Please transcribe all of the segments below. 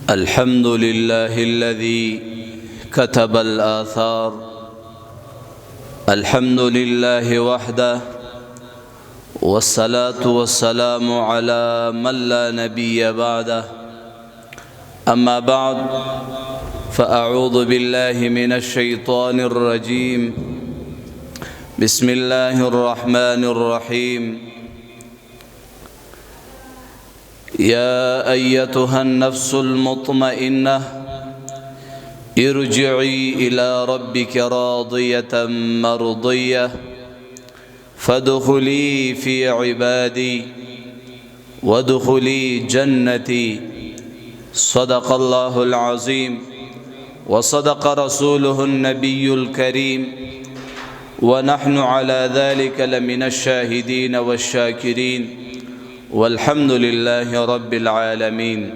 الحمد لله الذي كتب الآثار. الحمد لله وحده، والصلاة والسلام على من لا نبي بعده. أما بعد، فأعوذ بالله من الشيطان الرجيم. بسم الله الرحمن الرحيم. يا أيتها النفس المطمئنة ارجعي إلى ربك راضية مرضية فادخلي في عبادي وادخلي جنتي. صدق الله العظيم وصدق رسوله النبي الكريم، ونحن على ذلك لمن الشاهدين والشاكرين، والحمد لله رب العالمین۔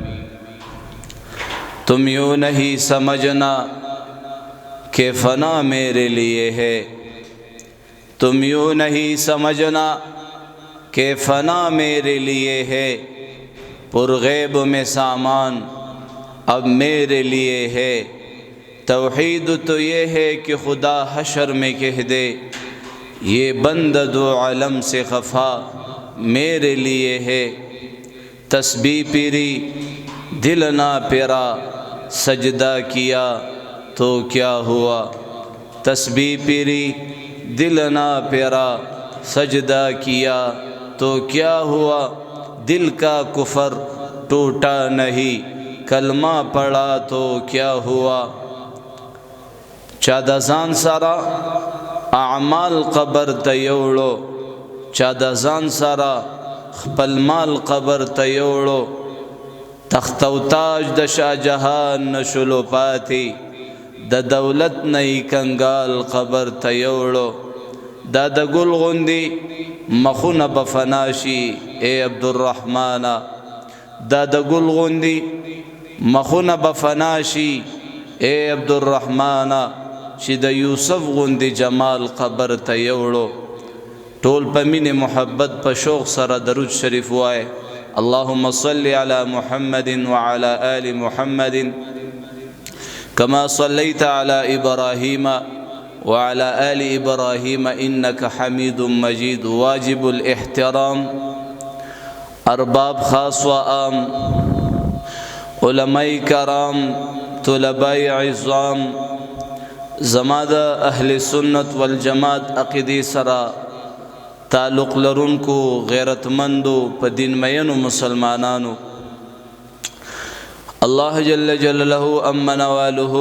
تم یوں نہیں سمجھنا کہ فنا میرے لیے ہے، تم یوں نہیں سمجھنا کہ فنا میرے لیے ہے، پرغیب میں سامان اب میرے لیے ہے۔ توحید تو یہ ہے کہ خدا حشر میں کہہ دے، یہ بند دو عالم سے خفا میرے لیے ہے۔ تسبیح پیری دل نہ پیرا، سجدہ کیا تو کیا ہوا۔ تسبیح پیری دل نہ پیرا، سجدہ کیا تو کیا ہوا۔ دل کا کفر ٹوٹا نہیں، کلمہ پڑھا تو کیا ہوا۔ چا د ځان سره اعمال قبر ته یوړو، چا د ځان سره خپل مال قبر ته یوړو۔ تخت او تاج د شاه جهان نشلو پاتې، د دولت نه کنګال قبر ته یوړو۔ دا د ګل غوندې مخونه به فنا شي ای عبدالرحمانه، دا د ګل غوندې مخونه به فنا شي ای عبدالرحمانه، چې د یوسف غوندې جمال قبر ته یوړو۔ ټول په مینې محبت په شوق سره درود شریف وایه۔ اللهم صل على محمد وعلى آل محمد كما صليت على إبراهيم وعلى آل إبراهيم إنك حميد مجيد۔ واجب الاحترام، ارباب خاص و عام، علماء کرام، طلباء عظام، زما د اهل سنت والجماعت عقیدې سره تعلق لرونکو غیرتمندو په دین مینو مسلمانانو، الله جل جلاله امن واله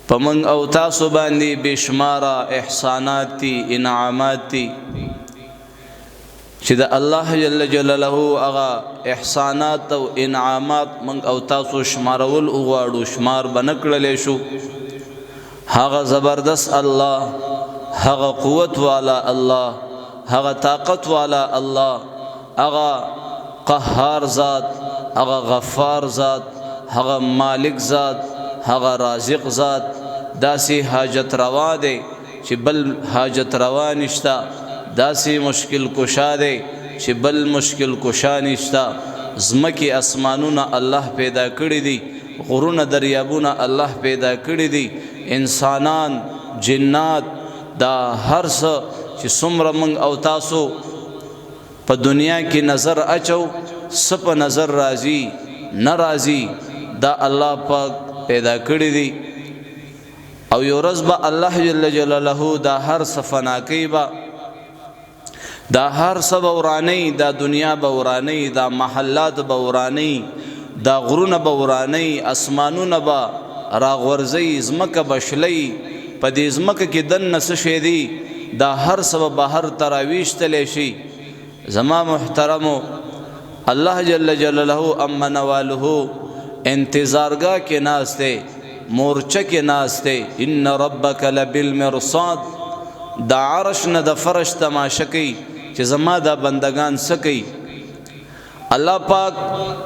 په موږ او تاسو باندې بشماره احسانات دي، انعامات دي، چې د الله جل جلاله هغه احسانات او انعامات موږ او تاسو شمارول وغواړو، شمار به نه کړلی شو۔ هغه زبردست الله، هغه قوت والا الله، هغه طاقت والا الله، هغه قهار ذات، هغه غفار ذات، هغه مالک ذات، هغه رازق ذات داسې حاجت روا دی چې بل حاجت روا نشتا، داسې مشکل کشا دی چې بل مشکل کشا نشتا۔ ځمکې اسمانونه الله پیدا کړي دي، غرونه دریابونه الله پیدا کړي دي، انسانان، جنات، دا هر څه چې څومره موږ او تاسو په دنیا کې نظر اچو، څه په نظر راځي نه راځي، دا الله پاک پیدا کړي دي، او یو ورځ به الله جل جلاله دا هر څه فنا کوي، به دا هر څه به ورانوي، دا دنیا به ورانوي، دا محلات به ورانوي، دا غرونه به ورانوي، اسمانونه به راغورځي، ځمکه به شلي، په دې ځمکه کې دننه څه شی دي دا هر څه به بهر ته راویشتلی شي۔ زما محترمو، الله جل جلاله امن واله انتظارګاه کې ناست دی، مورچه کې ناست دی۔ ان ربک لبالمرصاد، دا عرش نه د فرش تماشه کوي چې زما دا بندگان څه کوي۔ الله پاک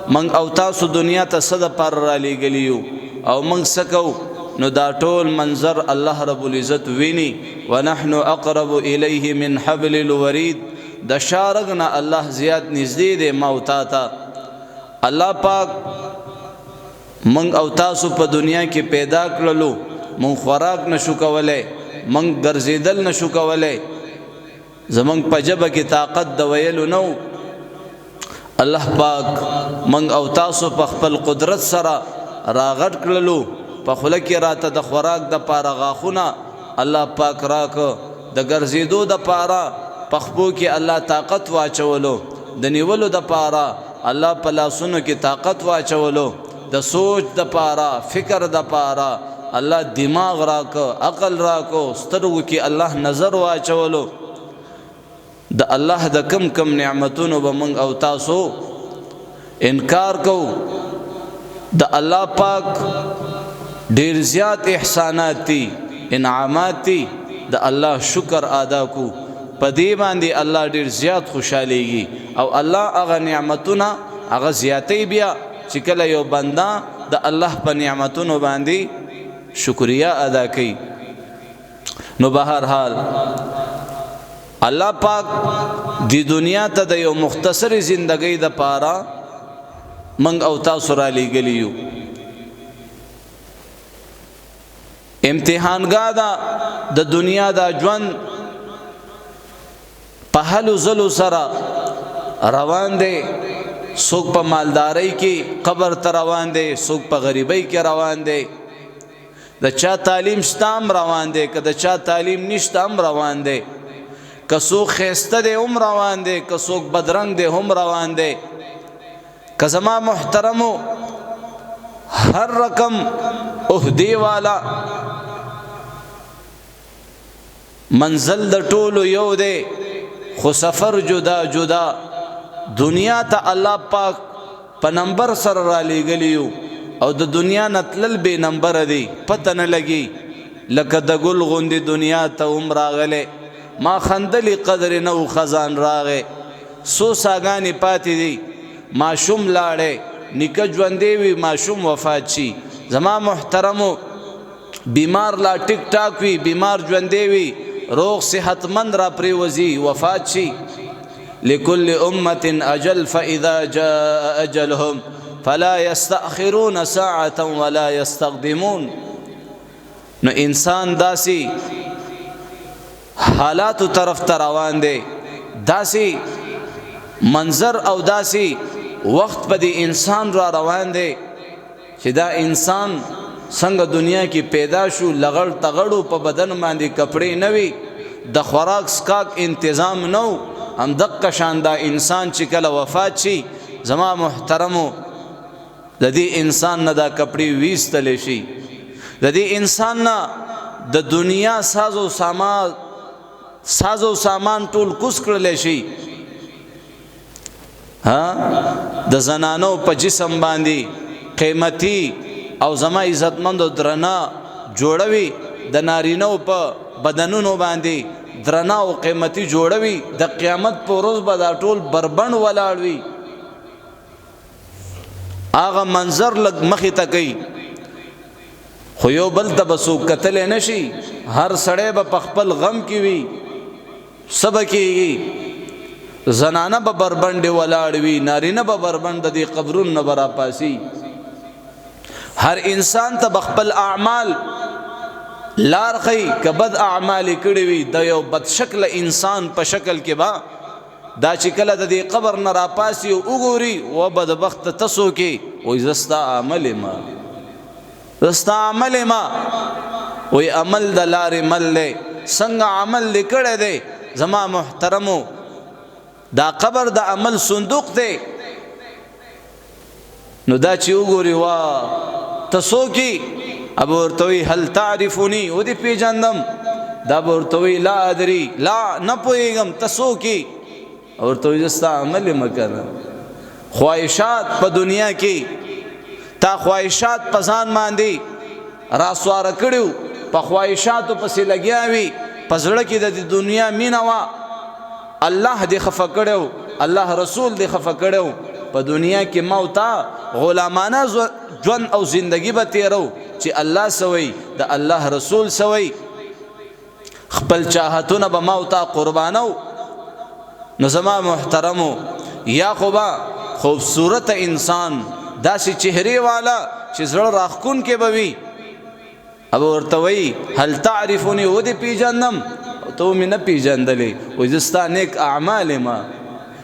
منګ او تاسو دنیا ته څه دپاره رالیږلي یو او منګ څه کوو، نو دا ټول منظر الله رب العزت ویني۔ ونحن اقرب الیه من حبل الورید، د شارغنا الله زیات نږدې دی ما او تا ته. الله پاک من او تاسو په دنیا کې پیدا کړلو، من خوراک نشو کولای، من ګرځیدل نشو کولای، زمنګ په جبه کې طاقت د ویلو نو. الله پاک من او تاسو په خپل قدرت سره راغټ کړلو، په خوله کې راته د خوراک د پاره غاخونه الله پاک راک، د ګرځیدو د پاره پخپو کې الله طاقت واچولو، د نیولو د پاره الله په لاسونو کې طاقت واچولو، د سوچ د پاره فکر د پاره الله دماغ راک، عقل راکو، سترګو کې الله نظر واچولو. د الله د کم کم نعمتونو به موږ او تاسو انکار کو. د الله پاک ډیر زیات احسانات دي، انعامات دي، د الله شکر ادا کو. په دې باندې الله ډیر زیات خوشاليږي او الله هغه نعمتونه هغه زیاتې بیا چې کله یو بنده د الله په نعمتونو باندې شکریا ادا کوي. نو بهر حال الله پاک دی دنیا ته د یو مختصر زندګۍ د پاره منګ او تاسو را لېږلیو. امتحانګاه دا د دنیا دا ژوند په هلو ځلو سره روان دی. څوک په مالدارۍ کې قبر ته روان دی، څوک په غریبۍ کې روان دی. د چا تعلیم شته هم روان دی، که د چا تعلیم نشته هم روان دی. که څوک ښایسته دی هم روان دی، که څوک بدرنګ دی هم روان دی. که زما محترمو هر رقم عہدې والا منزل د ټولو یو دی، خو سفر جدا جدا. دنیا ته الله پاک په نمبر سره را لېږلیو او د دنیا نه تلل بې نمبره دی، پته نه لګي. لکه د ګل غوندې دنیا ته هم راغلی، ما خندلی قدر نو خزان راغی. سو ساګانې پاتې دي، ماشوم لاړی، نیکه ژوندی وي، ماشوم وفات شي. زما محترمو بیمار لا ټیک ټاک وي، بیمار ژوندی وي، روغ صحتمند را پریوزي، وفات شي. لكل أمة أجل فإذا جاء أجلهم فلا يستأخرون ساعة ولا يستقدمون. نو انسان داسی حالاتو طرف ته روان دی، داسی منظر او داسی وخت په دې انسان را روان دی چې دا انسان څنګه دنیا کې پیدا شو، لغړ تغړو په بدن باندې کپڑے نه وي، د خوراک سکاک انتظام نو، هم دقه شان دا انسان چې کله وفات شي، زما محترمو د دې انسان نه دا کپڑے ویستلی شي، د دې انسان نه د دنیا سازو سامان ټول کوس کړلی شي. د زنانو په جسم باندې قیمتي او زما عزتمند درنا جوړوي، د نارینو په بدنونو باندې درنا او قیمتي جوړوي. د قیامت په ورځ به دا ټول بربند ولاړ وي. هغه منظر لږ مخې ته کوي، خو یو بل ته به څوک کتلی نه شي. هر سړی به په خپل غم کې وي، څه به کېږي. زنانه به بربندې ولاړ وي، نارینه به بربند د دې قبرونو نه به راپاسي. هر انسان ته به خپل اعمال لار خی، که بد اعمال کړي وي د یو بد شکل انسان په شکل کې به دا چې کله د دې قبر نه راپاسي او وګوري و بدبخت تاسو کې وای زستا عمل ما زستا عمل ما وای عمل د لارې مل له څنګه عمل لیکړه دی. زما محترمو دا قبر د عمل صندوق دی. نو دا چې وګوري وا تاسو کې ابو ورتوي هل تعرفوني ودي پیجاندم، دا ورتوي لا ادري لا نه پويګم تاسو کې ورتوي زستا عمل مکنه. خواہشات په دنیا کې تا خواہشات پسان باندې راسوار کړو، په خواہشاتو پسې لګیاوي، پزړه کې د دنیا مینا وا الله دې خفه کړو، الله رسول دې خفه کړو. په دنیا کې موتا غلامانه ژوند او زندگی به تیرو چې الله سوي د الله رسول سوي، خپل چاہتونه به موتا قربانو. نو زما محترمو یا خوبا خوبصورت انسان داسې چهره والا چې زړه راخکون کې بوي اب ورته وی هل تعرفني و دې پیژنم تو مې نه پیژندلې و زستا نیک اعمال ما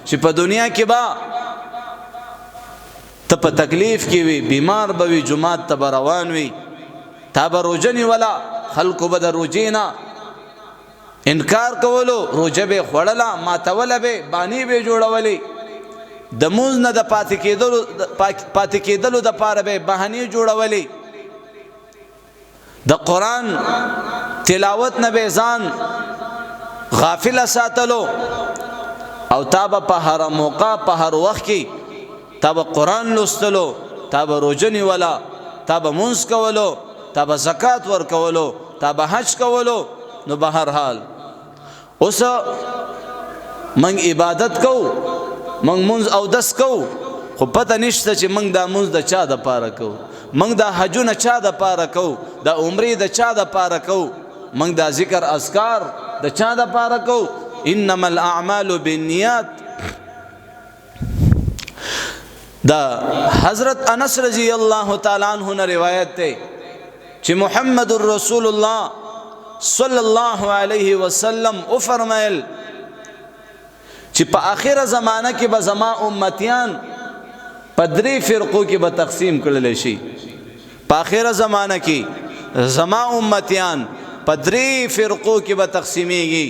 چې په دنیا کې با ته په تکلیف کې وي بیمار بوي جمعات ته روان وي تا به روجنی ولا خلکو به د روجې نه انکار کولو روجه به خوړله ماتوله به بانی به جوړولې د مونځ نه د پاتې کېدلو د پاره به بهانې جوړولې د قرآن تلاوت نه به ځان غافل ساتلو او تا به په هر موقع په هر وخت کې تا به قرآن لوستلو تا به روجه نیوله تا به مونځ کولو تا به زکات ورکولو تا به حج کولو نو به هر حال اوس منګ عبادت کو منګ مونږ او دس کو خو پته نشته چې منګ دا مونږ د چا د پاره کو منګ دا حجونه چا د پاره کو دا عمرې د چا د پاره کو منګ دا ذکر اذکار د چا د پاره کو انما الاعمال بالنیات دا حضرت انس رضی الله تعالی عنہ نے روایت ته چې محمد رسول الله صلی الله علیه وسلم او فرمایل چې په اخره زمانہ کې به زما امتیان په درې فرقو کې به تقسیم کړل شي په اخره زمانہ کې زما امتیان په درې فرقو کې به تقسیمېږي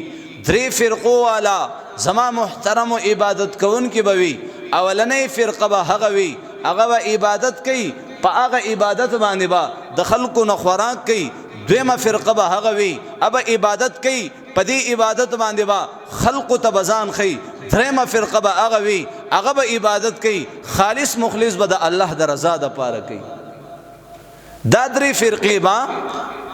درې فرقو والا زما محترم او عبادت کوون کې به وي اولنې فرقه به هغه وي هغه به عبادت کوي په هغه عبادت باندې به د خلکو نه خوراک کوي دویمه فرقه به هغه وي اب عبادت کوي په دې عبادت باندې به خلکو ته بزان خي دریمه فرقه به هغه وي هغه به عبادت کوي خالص مخلص به د الله د رضا د پاره کوي دا درې فرقې به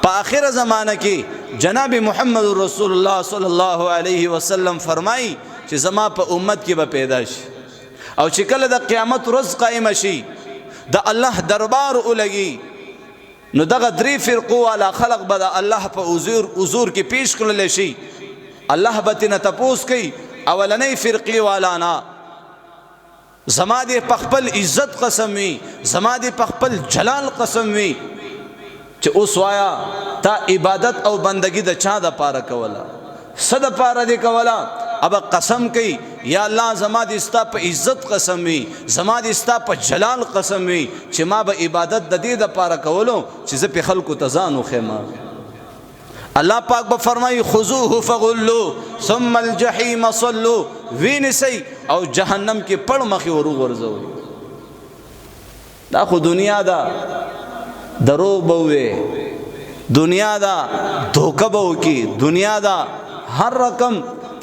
په اخره زمانہ کې جناب محمد رسول الله صلی الله علیه وسلم فرمایي چې زما په امت کې به پیدا شي او چې کله د قیامت ورځ قائم شي د الله دربار ولګي نو دغه درې فرقو والا خلق به د الله په حضور کې پیش کړل شي الله به تنه تپوس کوي اولنې فرقې والا نه زما دې په خپل عزت قسم وي زما دې په خپل جلال قسم وي چې اوس وایا تا عبادت او بندگی د چا د پاره کوله صد پاره دې کوله اب قسم کوي یا الله زما دې ستا په عزت قسم وي زما دې ستا په جلال قسم وي چې ما به عبادت د دې د پاره کولو چې زه په خلکو ته ځان وخېما الله پاک به فرمایي خذوه فغلوا ثم الجحيم صلوا وینسي او جهنم کې پړ مخې ورو ورځو دا خو دنیا دا درو بوي دنیا دا دھوکه بو کی دنیا دا هر رقم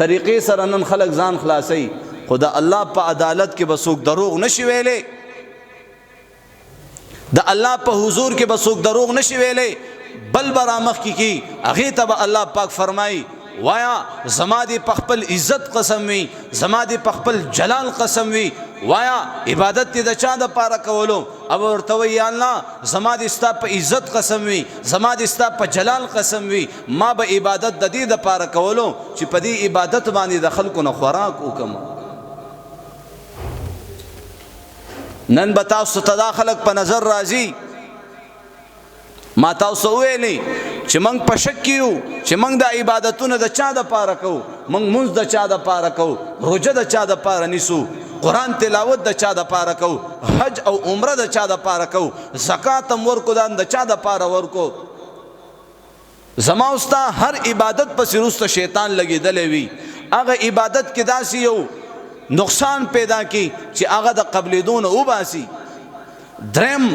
طریقې سره نن خلق ځان خلاصي خدا الله په عدالت کې بسوک دروغ نشي ویلې د الله په حضور کې بسوک دروغ نشي ویلې بل برامخ کی هغه ته الله پاک فرمایي وایا زما دې په خپل عزت قسم وي زما دې په خپل جلال قسم وي وایا عبادت دې د چا د پاره کولو او ورته وی یا الله زما دې ستا په عزت قسم وي زما دې ستا په جلال قسم وي ما به عبادت د دې د پاره کولو چې په دې عبادت باندې د خلکو نه خوراک وکم نن به تاسو ته دا خلک په نظر راځي ما تاسو ویلي چې موږ په شک کیو چې موږ د عبادتونو د چا د پاره کوو موږ مونږ د چا د پاره کوو روزه د چا د پاره نیسو قرآن تلاوت د چا د پاره کوو حج او عمره د چا د پاره کوو زکات هم ورکو دان د چا د پاره ورکو زما استا هر عبادت پس روسته شیطان لګیدلې وي هغه عبادت کې داسې یو نقصان پیدا کی چې هغه د قبلېدون او باسي درم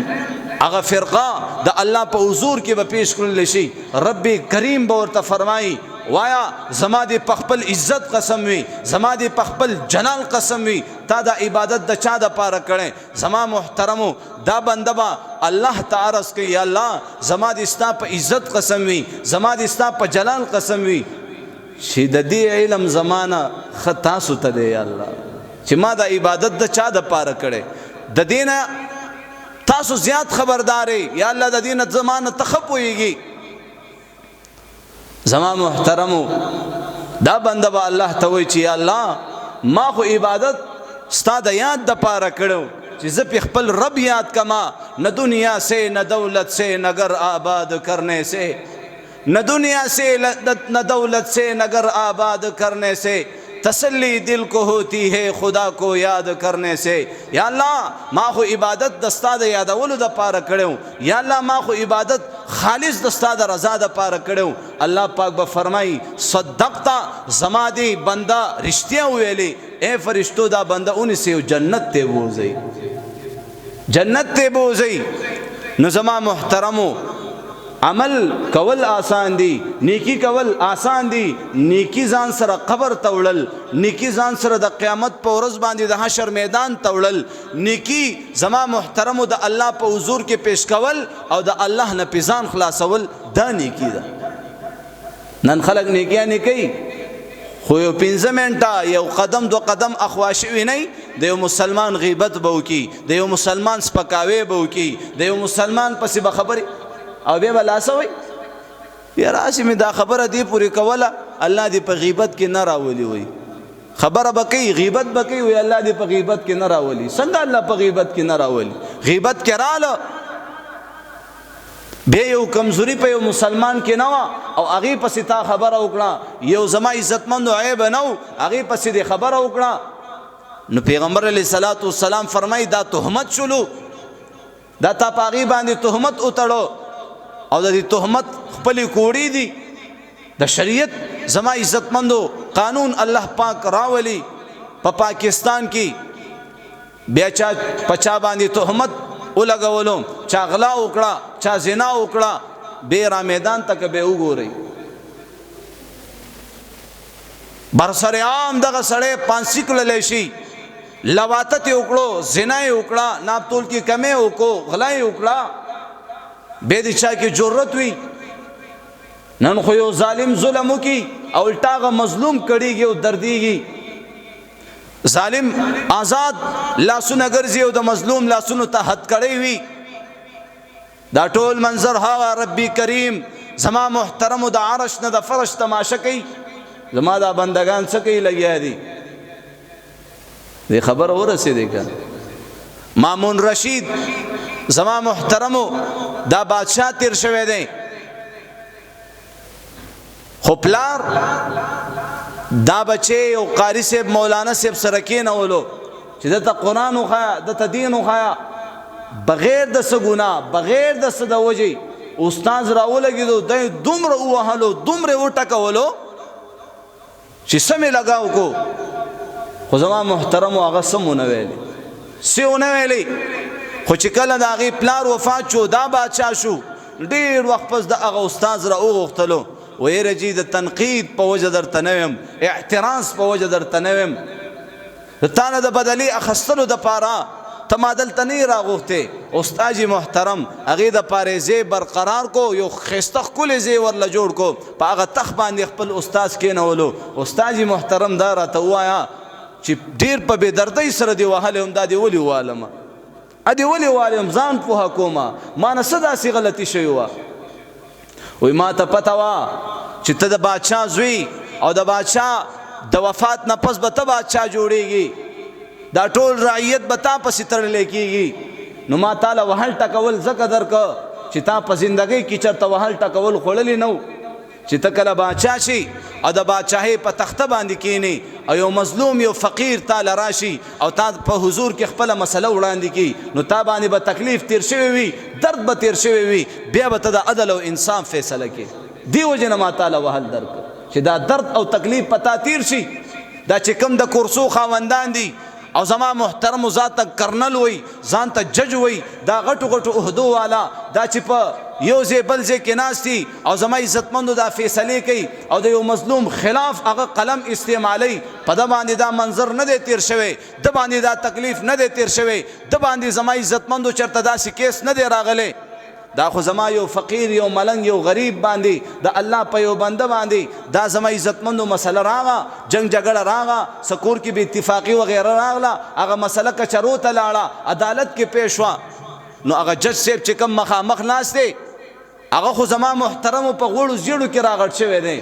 هغه فرقه د الله په حضور کې به پیش کړل شي رب کریم به ورته فرمایي وایا زما دې په خپل عزت قسم وي زما دې په خپل جلال قسم وي تا دا عبادت د چا د پاره کړي زما محترمو دا بندبا الله تعالی اس کوي یا الله زما دې ستا په عزت قسم وي زما دې ستا په جلال قسم وي چې د دې علم زمانہ خطا سوته دی یا الله چې ما دا عبادت د چا د پاره کړي د دینه تاسو زیات خبرداري یا الله د دینه زمانہ تخپويږي زما محترمو دا بنده به الله ته وی چې یا الله ما خو عبادت ستا د یاد د پاره کړو چې زه پې خپل رب یاد کما نہ دنیا سے نہ دولت سے نہ گھر آباد کرنے سے نہ دنیا سے نہ دولت سے نہ گھر آباد کرنے سے تسلی دل کو ہوتی ہے خدا کو یاد کرنے سے یا اللہ ما خو عبادت دستا د یادولو د پاره کړو یا الله ما خو عبادت خالص دستا د رضا د پاره کړو الله پاک به فرمایي صدقتا زما دی بندا رښتیا ویلي اے فرشتو دا بندا اونې سه جنت ته بوزي جنت ته بوزي نو زما محترمو عمل کول آسان دی نیکی کول آسان دی نیکی ځان سره قبر توړل نیکی ځان سره د قیامت په ورځ باندې د حشر میدان توړل نیکی زما محترمو د الله په حضور کې پیش کول او د الله نه پیزان خلاصول دا نیکی ده نن خلق نیکیا نه کوي خو یو 15 منټه یو قدم دو قدم اخواشوي نه د یو مسلمان غیبت به وکي د یو مسلمان سپکاوي به وکي د یو مسلمان پسې به خبري او بیا بلا سوي یا راشي می دا خبره دی پوری کوله الله دې په غیبت کې نه راولي وي خبره بکی غیبت بکی وي الله دې په غیبت کې نه راولي څنګه الله په غیبت کې نه راولي غیبت کې رااله به یو کمزوري په یو مسلمان کې نه او هغه پسې تا خبره وکړه یو زما عزتمند عیب نه هغه پسې دې خبره وکړه نو پیغمبر علیه الصلاۃ والسلام فرمایي دا تهمت شلو دا تا پاغي باندې تهمت اتړو او د دې تهمت خپل کوړی دي د شریعت زما عزتمندو قانون الله پاک راولي په پاکستان کې بیا چا پچا باندې تهمت ولګولم چا غلا وکړه چا زنا وکړه به را میدان تک به وګوري برسر عام دغه سړی پانسی کړل شي لواتت وکړو زنا وکړه ناپتول کې کمه وکړو غلا وکړه به د چا کې جرأت وي نن خو یو ظالم ظلم وکي او الټاغه مظلوم کړيږي او درديږي ظالم آزاد لاسونه ګرځي او د مظلوم لاسونو ته حد کړی وي دا ټول منظر ها ربي کریم زما محترم د عرش نه د فرش تماشا کوي زما دا بندگان څه کوي لګیا دي دې خبر ورسېږي که مامون رشید زما محترمو دا بادشاہ تیر شوه دی خو پلار دا بچه او قاری صاحب مولانا صاحب سره کېنولو چې دته قرآن وښایا دته دین وښایا بغیر د څه ګناه بغیر د څه د وجې استاذ راولګېدو دی دومره ووهلو دومره وټکولو چې سمې لګاو کو خو زما محترمو هغه سم ونه ویلي څه ونه ویلي خو چې کله د هغې پلار وفات شو دا بادشاه شو ډېر وخت پس د هغه استاذ را وغوښتلو ویره جي د تنقید په وجه درته نه ویم اعتراض په وجه درته نه ویم د تا نه د بدلې اخیستلو دپاره ته ما دلته نه یې راغوښتې استاد محترم هغې دپاره ځای برقرار کو یو ښایسته ښکلی ځای ورله جوړ کو په هغه تخت باندې خپل استاذ کېنولو استاد محترم دا راته ووایه چې ډېر په بېدردۍ سره دې وهلی وم دا دې ولې ووالمه ادي ولي والم ځان په حکومه ما نه صدا سي غلطي شوی و وای ما ته پته وا چې ته د بادشاه زوی او د بادشاه د وفات نه پس به ته بادشاه جوړیږي دا ټول رعیت به تا پسې تړلی کېږي نو ما تاله وهل ټکول ځکه درکه چې تا په زندګۍ کې چېرته وهل ټکول خوړلی نه و چې ته کله بادشاه شي او د بادشاهۍ په تخته باندې کینی او یو مظلوم یو فقیر تاله راشي او تا په حضور کې خپله مسله وړاندې کی نو تا باندې به تکلیف تیر شوی وي درد به تیر شوی وي بیا به ته د عدل او انصاف فیصله کې دې وجې نه ما تاله وهل درکړه چې دا درد او تکلیف په تا تیر شي دا چې کوم د کورسو خاوندان دي او زما محترم ذات کرنل وي ځان ته جج وي دا غټو غټو عہدو والا دا چې په یو ځای بل ځای کې ناست دي او زما عزتمندو دا فیصلې کوي او د یو مظلوم خلاف هغه قلم استعمالوي په ده باندې دا منظر نه دی تیر شوی ده باندې دا تکلیف نه دی تیر شوی ده باندې زما عزتمندو چېرته داسې کیس نه دی راغلی دا خو زما یو فقیر یو ملنګ یو غریب باندې د الله په یو بنده باندې دا زما عزتمندو مسله راغه جنگ جګړه راغه سکور کې بې اتفاقي وغیره راغله هغه مسله کچرو ته لاړه عدالت کې پیش شوه نو هغه جج صاحب چې کوم مخامخ ناست دی هغه خو زما محترمو په غوړو زیړو کې راغټ شوی دی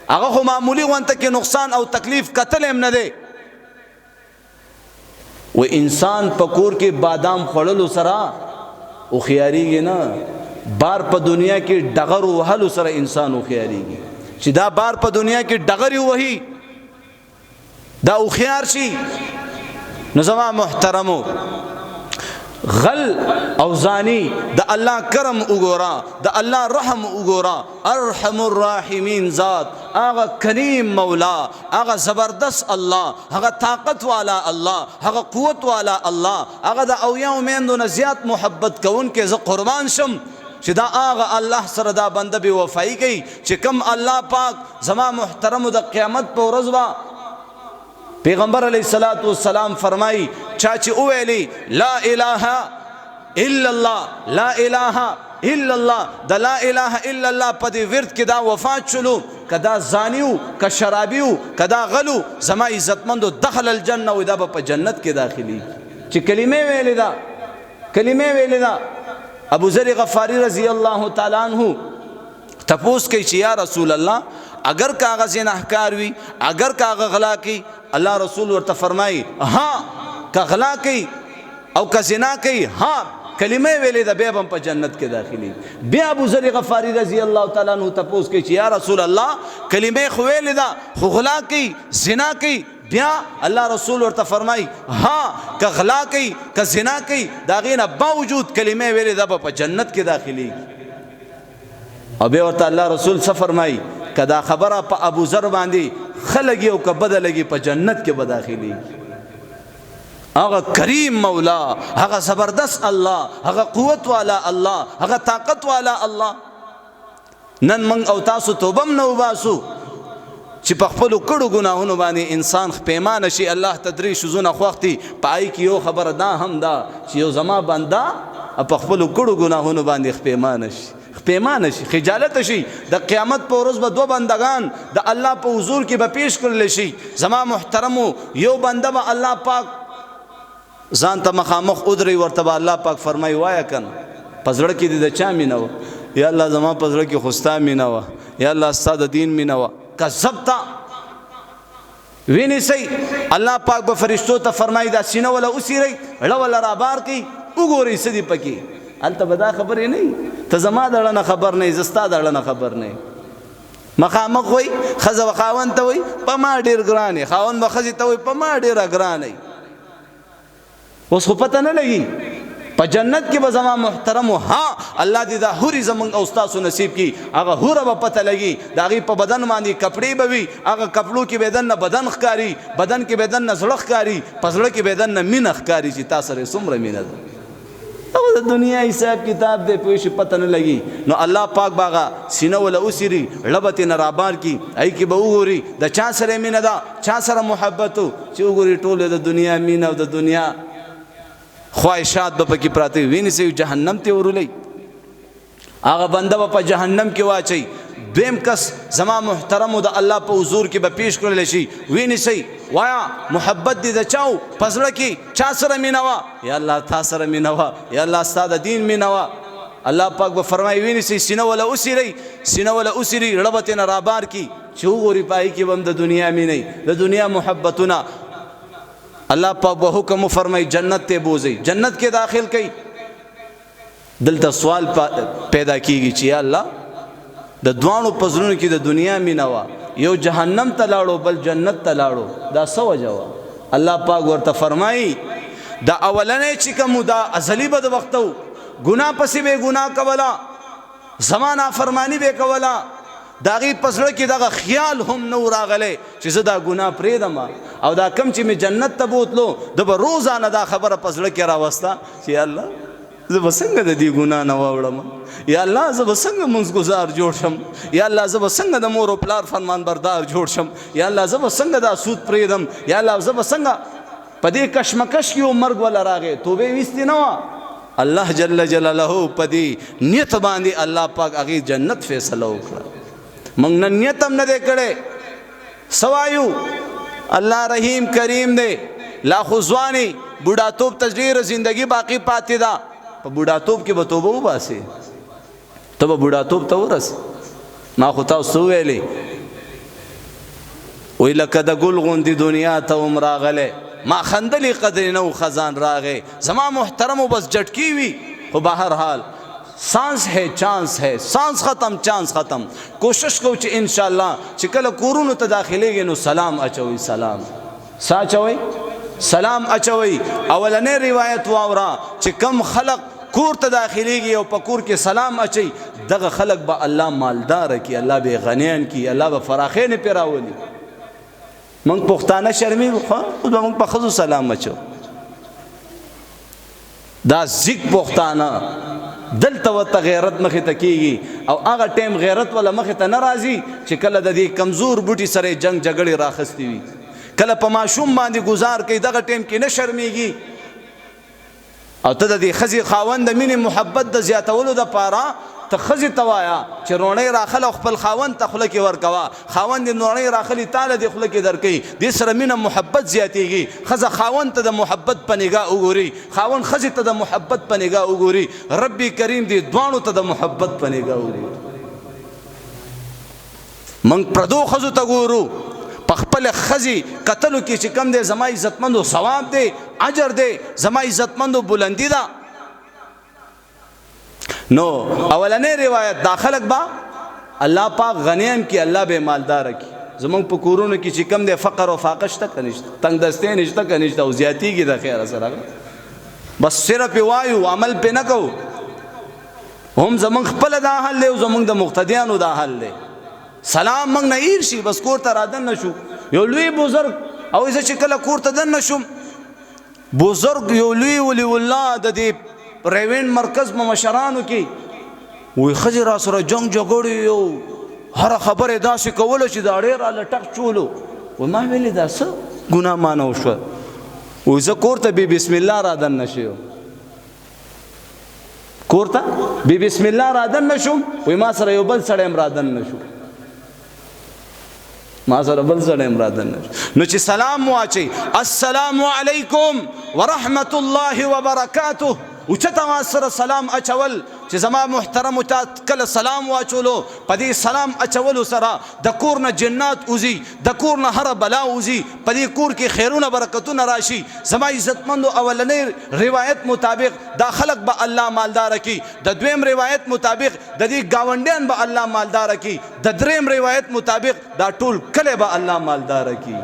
هغه خو معمولی غونته کې نقصان او تکلیف کتل هم نه دی و انسان پکور کې بادام خوړلو سره او خياريږي نه، بار په دنیا کې ډغر وهلو سره انسان او خياريږي. چې دا بار په دنیا کې ډغر وهي دا او خيار شي. نو زما محترمو، غل او زانی د الله کرم وګورا، د الله رحم وګورا. ارحم الراحمین ذات، هغه کریم مولا، هغه زبردست الله، هغه طاقت والا الله، هغه قوت والا الله، هغه د اویاو میندو نه زیات محبت کون کې زه قربان شم چې دا هغه الله سره دا بنده بې وفایي کوي چې کم الله پاک زما محترمو د قیامت په ورځ به پیغمبر علیہ الصلوۃ والسلام فرمائی چا چې اویلی لا اله الا الله، لا اله الا الله، د لا اله الا الله په دې ورد کې دا وفات شلو، کدا زانیو که شرابیو کدا غلو، زما عزتمندو دخل الجنه، و دا په جنت کې داخلي. چې کلمه ویلې دا، کلمه ویلې دا. ابو ذر غفاری رضی الله تعالی عنہ تپوس کوي چې یا رسول الله اگر کاغذ زناهکار وي، اگر کاغذ غلا کوي، الله رسول ورته فرمایي ها که غلا کوي او که زنا کوي، ها کلمه ویلې د بیا په جنت کې داخلي. بیا ابو ذر غفاری رضی الله تعالی عنہ تپوس کوي چې یا رسول الله کلمه خو ویلې دا خو غلا کوي زنا کوي، بیا الله رسول ورته فرمایي ها که غلا کوي که زنا کوي، دا غینه باوجود کلمه ویلې دا په جنت کې داخلي. او بیا ورته الله رسول څه فرمایي کدا خبره په ابو ذر باندې خلګي او کبد لګي په جنت کې به داخلي. هغه کریم مولا، هغه زبردست الله، هغه قوت والا الله، هغه طاقت والا الله. نن من او تاسو توبم نو باسو چې په خپل کړو ګناهونو باندې انسان پیمانه شي، الله تدری شزونه خوختي پای کې یو خبره دا هم دا چې یو زما بندا په خپل کړو ګناهونو باندې پیمانه شي، پیمانه شي، خجالت شي. د قیامت په ورځ به دو بندگان د الله په حضور کې به پیش کړل شي. زما محترمو، یو بنده به الله پاک ځان ته مخامخ ادري، ورته به الله پاک فرمایي وایا کنه پزړه کې د چا مینه و، یا الله زما پزړه کې خوستا مینه و، یا الله ستاسو د دین مینه و. کذبتا ویني سي الله پاک به فرشتو ته فرمایي دا سینه ولا اوسېری ړه ولا را بار کی وګوري سدي پکې. انت بدا خبرې نه، ته زما دړه خبر نه، زستا دړه خبر نه. مخامخ وای خزه وخاون ته وای په ما ډیر ګرانه، خاون بخزي ته وای په ما ډیر ګرانه. اوس خو پته نه لګي په جنت کې به زما محترم ها الله دې دا هوري زمون او استاد نصیب کی، هغه هوره به پته لګي داغي په بدن باندې کپڑے به وي، هغه کپړو کې بدن نه بدن ښکاری، بدن کې بدن نه زړه ښکاری، پزړه کې بدن نه مين ښکاری چې تاسو سره څومره مینه ده. او د دنیا حساب کتاب دې پوه شي پته نه لګي. نو الله پاک باغه سینه ولا اوسری لبته نه رابار کی، ای کی به وګوري د چا سره مینه ده، چا سره محبت، چې وګوري ټول د دنیا مینه او د دنیا خواهشات به پکې پراته ویني سي جهنم ته ورولې. هغه بنده په جهنم کې واچي. دویم کس زما محترم د الله په حضور کې به پیش کړل شي. ویني سي وایا محبت دې د چاو پزړه کې چا سره مینوا، یا الله تاسو سره مینوا، یا الله ستاسو دین مینوا. الله پاک به فرمایي ویني سي سینه ولا اوسری، سینه ولا اوسری ربته نه رابار کی، چې وګوري پای کې هم د دنیا مینې د دنیا محبتونه. الله پاک به حکم فرمای جنت ته بوزي، جنت کې داخل کړي. دلته سوال پیدا کیږي چې یا الله د دوانو پزړونو کې د دنیا مینوا، یو جهنم ته لاړو بل جنت ته لاړو، دا څه وجه وا؟ الله پاک ورته فرمایي دا اولنې چې کوم دا ازلی بد وختو ګناه پسې به ګناه کولا، زمانہ فرمانی به کولا، داغي پسړه کې دغه خیال هم نو راغله چې زه دا ګناه پرېدم، او دا کم چې می جنت ته بوتلو د به روزانه دا خبره پسړه کې راوستا چې الله زه بسنګ د دې ګناه نه واوړم، یا الله زه بسنګ منځ گزار جوړ شم، یا الله زه بسنګ د مور او پلار فرمان بردار جوړ شم، یا الله زه بسنګ دا سود پرېدم، یا الله زه بسنګ په دې کشمکش کې مرګ ولا راغې توبه وستې نه. الله جل جلاله په دې نیت باندې الله پاک هغه جنت فیصله وکړه. موږ نن نیت هم نه کړې سوایو. الله رحیم کریم دی. لا خزوانی بوډا توپ تجریر زندگی باقی پاتې ده. په بوډا توپ کې به توبه وباسي، ته به بوډا توپ ته ورسې. ما خو تاسو ویلې وی لکه د ګل غوندې دنیا ته هم راغلی، ما خندلی قدر نو خزان راغے زما محترم و بس جھٹکی ہوئی خو بہرحال سانس ہے چانس ہے سانس ختم چانس ختم کوشش کو چې انشاءاللہ چې کله کورونو ته داخليږي نو سلام اچوي سلام سا اچوي سلام اچوي اولنې روایت واورا چې کم خلق کور ته داخليږي او په کور کې سلام اچي دغه خلق به الله مالدار کی الله به غنیان کی الله به فراخین پیراولي موږ پښتانه شرمېږو خو موږ په خزو سلام اچو دا زیګ پښتانه دلته ورته غیرت مخې ته کېږي او هغه ټیم غیرت ولا مخې ته نه راځي چې کله د دې کمزور بوټي سره جنگ جګړې راخستې وي کله په ماشوم باندې گزار کوي دغه ټیم کې نه شرمېږي او ته د دې ښځې خاوند د مینې محبت د زیاتولو دپاره ته ښځې ته وایه چې روڼۍ راخله خپل خاوند ته خوله کې ورکوه خاوند یې روڼۍ راخلي تاله دې خوله کې درکوي دې سره مینه محبت زیاتېږي ښځه خاوند ته د محبت په نګاه وګوري خاوند ښځې ته د محبت په نګاه وګوري رب کریم دې دواړو ته د محبت په نګاه وګوري موږ پردو ښځو ته ګورو په خپل ښځې قتلو کې چې کم دی زما عزتمندو ثواب دی اجر دی زما عزتمندو بلندی ده نو اولنې روایت دا خلق با الله پاک غنیم کی الله به مالدار کی زمونږ په کورونو کې چې کم دی فقر او فاقه شته که نشته تنگ دستۍ نشته که نشته او زیاتېږي د خیره سره بس صرف یې وایو عمل پې نه کوو هم زمونږ خپله دا حل دی او زمونږ د مقتدیانو دا حل دی سلام موږ نه ایر شي بس کور ته رادن نشو یو لوی بزرگ او زه چې کله کور ته دن نشم بزرگ یو لوی ولی الله د دې ریوین مرکز په مشرانو کې وی ښځې را سره جنګ جګړې یو هره خبره داسې کوله چې دا ډېر راله ټک چولو وی ما ویلې دا څه ګناه مانه وشوه وی زه کور ته بسم الله رادن نشم کور ته بسم الله رادن نشم وی ما سره یو بل سړی هم رادن نشو ما سره بل سړی هم رادن نشو نو چې سلام واچي السلام علیکم ورحمت الله وبرکاته اوچته ما سره سلام اچول چې زما محترم تا کله سلام واچولو په دې سلام اچولو سره د کور نه جنات وځي د کور نه هره بلا وځي په دې کور کې خیرونه برکتونه راشي زما عزتمندو اولنۍ روایت مطابق دا خلق به الله مالدار کی د دویم روایت مطابق د دې گاونډیان به الله مالدار کی د دریم روایت مطابق دا ټول کله به الله مالدار کی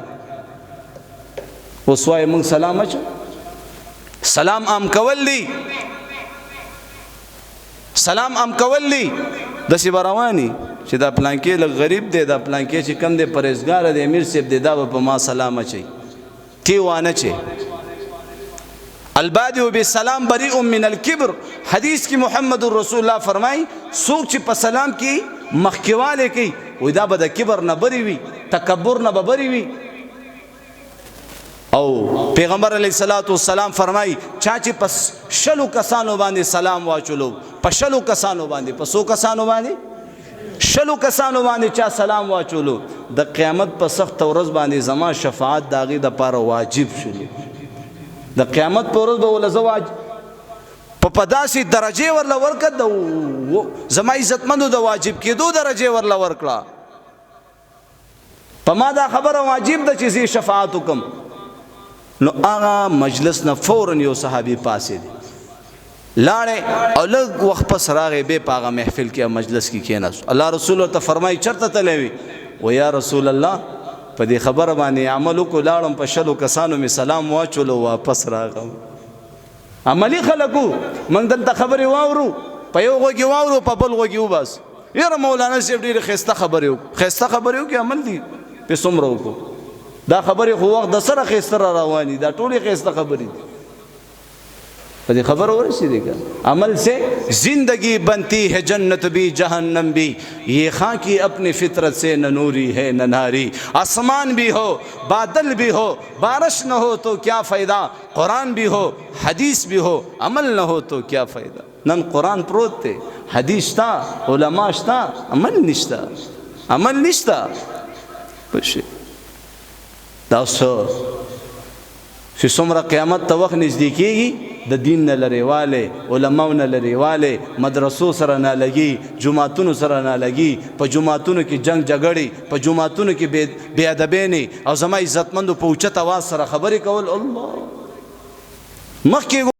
اوس وایي موږ سلام اچو سلام ام کول دی سلام ام کول دی داسې به رواني چې دا پلانکې لږ غریب دی دا پلانکې چې کم دی پرهیزګاره دی امیر صاحب دی دا به په ما سلام اچوي تی وانه چې البادئ بالسلام بریء من الکبر حدیث کی محمد رسول الله فرمای څوک چې په سلام کې مخکیواله کوي وای دا به د کبر نه بری وي تکبر نه به بری وي او پیغمبر علیہ الصلوۃ والسلام فرمای چا چې پس شلو کسانو باندې سلام واچولو په شلو کسانو باندې په سو کسانو باندې شلو کسانو باندې چا سلام واچولو د قیامت په سخت ورځ باندې زما شفاعت داغي د پاره واجب شول د قیامت په ورځ به ول زواج په پداسي درجه ورل ورکړه زما عزتمندو د واجب کېدو درجه ورل ورکړه په ما دا خبره واجب ده چې شفاعت وکم نو هغه مجلس نه فورا یو صحابي پاسې دی لاړې او لږ وخت پس راغی بیا په هغه محفل کې مجلس کې کېناست الله رسول ته فرمایي چېرته تللی وي و یا رسول الله په دې خبره باندې عمل وکړو لاړم په شلو کسانو مې سلام واچولو واپس راغم عملي خلکو موږ دلته خبرې واورو په یو غوږ واورو په بل غوږ وباس یاره مولانا صاحب ډېرې ښایسته خبرې وکړو ښایسته خبرې وکړي عمل دي په څومره وکړو دا خبرې خو وخت د سره ښایسته را رواني دا ټولې ښایسته خبرې دي په دې خبره ورسېدې که عمل سے زندگی بنتی ہے جنت بھی جہنم بھی یہ خاں کی اپنی فطرت سے نہ نوری ہے نہ ناری آسمان بھی ہو بادل بھی ہو بارش نہ ہو تو کیا فائدہ قرآن بھی ہو حدیث بھی ہو عمل نہ ہو تو کیا فائدہ نن قرآن پروت تے حدیث شتا علماء شتا عمل نشتا عمل نشتا پشي دا څه چې څومره قیامت ته وخت نږدې کېږي د دین نه لرېوالی علماو نه لرېوالی مدرسو سره نه لګي جوماتونو سره نه لګي په جوماتونو کې جنگ جګړې په جوماتونو کې بې ادبۍ او زما عزتمندو په اوچت اواز سره خبرې کول الله مخکې